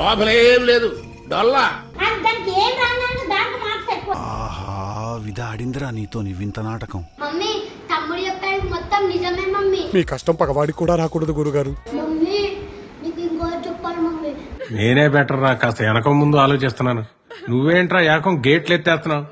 లోపలేం లేదు డొల్లా. ఆహా విధాడిందిరా నీతో నీ వింత నాటకం. మమ్మీ తమ్ముడు చెప్పాడు మొత్తం నిజమే మమ్మీ. మీ కష్టం పగవాడికి కూడా రాకూడదు గురుగారు. మమ్మీ నీకు ఇంకో చెప్పాలి మమ్మీ. నేనే బెటర్ రా, కాస్త వెనక ముందు ఆలోచిస్తున్నాను. నువ్వేంట్రా ఏకం గేట్లు ఎత్తేస్తున్నావు?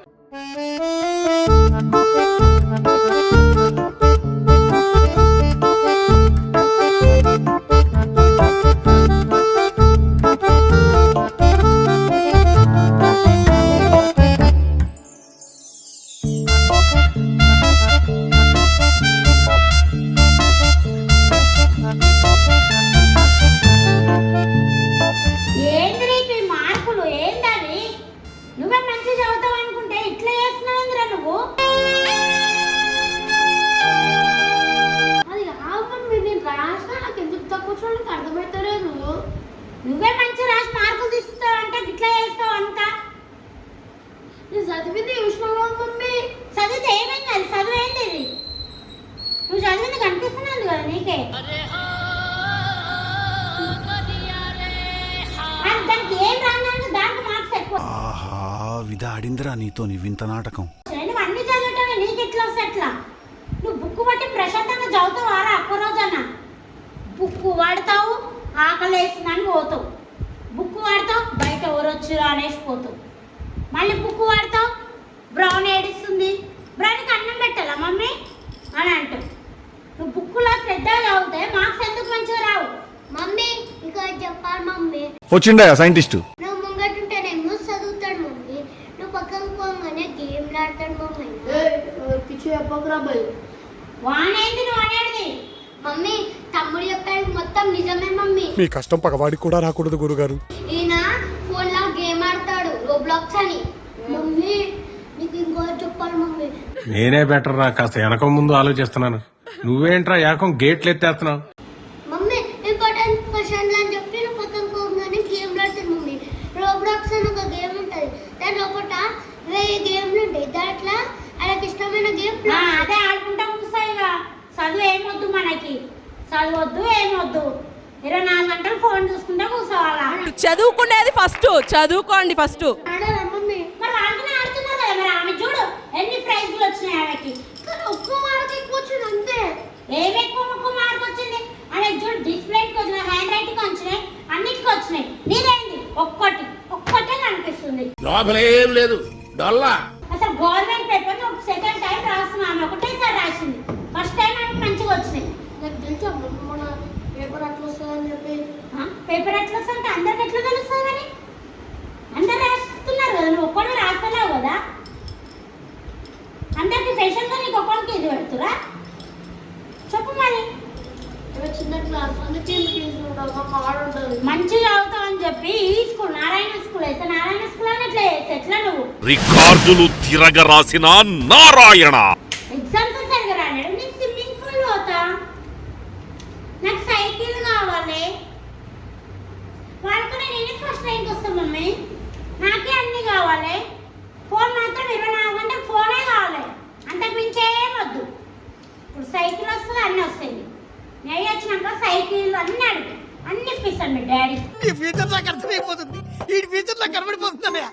నువ్వే మంచి రాసి మార్కులు తీస్తావు అంటే గిట్లా చేస్తావు అంత. నువ్వు చదివింది చూసినావా మమ్మీ? చదివితే ఏమైంది? అది చదువు ఏంటి? నువ్వు చదివింది కనిపిస్తున్నాను కదా నీకే. దానికి ఏం రాను దానికి మార్క్స్ ఎక్కువ. ఆహా విధాడిందిరా నీతో నీ వింత నాటకం. నువ్వు అన్ని చదువుతావు నీకు ఎట్లా వస్తే ఎట్లా? నువ్వు బుక్ పట్టి ప్రశాంతంగా చదువుతావారా? ఒక్క రోజన్నా బుక్ వాడతావు, ఆకలి వేసిందని పోతావు. బుక్ వాడతావు, బయట ఎవరొచ్చిరా అనేసి పోతావు. మళ్ళీ బుక్ వాడతావు, బ్రౌన్ ఏడిస్తుంది, బ్రౌన్కి అన్నం పెట్టాలా మమ్మీ అని అంటావు. నువ్వు బుక్లో శ్రద్ధగా చదివితే మార్క్స్ ఎందుకు మంచిగా రావు? మమ్మీ ఇంకా చెప్పాలి మమ్మీ. వచ్చిండా సైంటిస్ట్? నువ్వు ముంగటుంటేనేమో చదువుతాడు మమ్మీ, నువ్వు పక్కన పోగానే గేమ్లు ఆడతాడు మమ్మీ. పిచ్చి చెప్పకురా భయ్. వానేంది నువ్వు అనేది? మమ్మీ తమ్ముడు చెప్పాడు మొత్తం నిజమే మమ్మీ. మీ కష్టం పగవాడికి కూడా రాకూడదు గురుగారు. ఈయన ఫోన్ లో గేమ్ ఆడతాడు, రోబ్లాక్స్ అని. మమ్మీ నీకు ఇంకో చెప్పాలి మమ్మీ. నేనే బెటర్ రా, కాస్త వెనక ముందు ఆలోచిస్తున్నాను. నువ్వేంట్రా ఏకం గేట్లు ఎత్తేస్తున్నావు? మమ్మీ ఇంపార్టెంట్ క్వశ్చన్లు అని చెప్పి నువ్వు పక్కన పోగానే గేమ్ ఆడతాడు మమ్మీ. రోబ్లాక్స్ అని ఒక గేమ్ ఉంటుంది, దాని లోపల 1000 గేమ్లు ఉంటాయి. దాంట్లో ఆయనకి ఇష్టమైన గేమ్ అదే ఆడుకుంటా కూర్చోయిగా. చదువు ఏమొద్దు మనకి, చదవద్దు ఏమొద్దు, 24 గంటలు ఫోన్ చూసుకుంటా కూర్చోవాలా? చదువుకునేది ఫస్ట్, చదువుకోండి ఫస్ట్. మమ్మీ మరి ఆడుకునే ఆడుతున్నారు కదా, మరి ఆమె చూడు ఎన్ని ప్రైజ్లు వచ్చినాయి ఆమెకి. ఒక్క మార్క్ ఎక్కువ వచ్చింది అంతే. ఏమి ఎక్కువ ఒక్క మార్క్ వచ్చింది? ఆమె చూడు డిస్ప్లేకి వచ్చినాయి, హ్యాండ్ రైటింగ్ వచ్చినాయి, అన్నిటికి వచ్చినాయి. నీదేంటి? ఒక్కటే కనిపిస్తుంది. లోపలేం లేదు డొల్లా. అసలు గవర్నమెంట్ పేపర్ సెకండ్ టైం రాస్తున్నా, ఆమె ఒకటేసారి రాసింది. ఫస్ట్ టైం ఆమె మంచిగా వచ్చినాయి. నాకు తెలుసా మన పేపర్ అట్లా వస్తుందని చెప్పి. పేపర్ ఎట్లా వస్తుంది అంటే అందరికి ఎట్లా తెలుస్తుంది అని? అందరు రాస్తున్నారు కదా, నువ్వు ఒక్కడు రాస్తలేవు కదా. అందరికి స్పెషల్గా నీకు ఒక్కడికి ఇది పెడుతురా? చెప్పు మరి. చిన్న క్లాస్ అందుకే ఉంటుంది, మంచిగా చదువుతావు అని చెప్పి ఈ స్కూల్ నారాయణ స్కూల్ అయితే నారాయణ స్కూల్ అని ఎట్లా చేస్తే ఎట్లా? నువ్వు రికార్డులు తిరగ రాసిన నారాయణ. ఎగ్జామ్స్ సరిగా రాలేడు, నీకు స్విమ్మింగ్ పూల్ పోతా, నాకు సైకిల్ కావాలి. వాళ్ళకు నేను ఫస్ట్ ర్యాంక్ వస్తాను మమ్మీ, నాకే అన్ని కావాలి. ఫోన్ మాత్రం 24 గంటలు ఫోనే కావాలి, అంతకు మించి ఏమొద్దు. ఇప్పుడు సైకిల్ వస్తుంది, అన్నీ వస్తాయి. నేను వచ్చినాక సైకిల్ అన్నీ అడుగు, అన్ని ఇప్పిస్తాను మీ డాడీ. ఈ ఫ్యూచర్ నాకు అర్థమైపోతుంది, ఈ ఫ్యూచర్ నాకు కనబడిపోతుందన్నయ్య.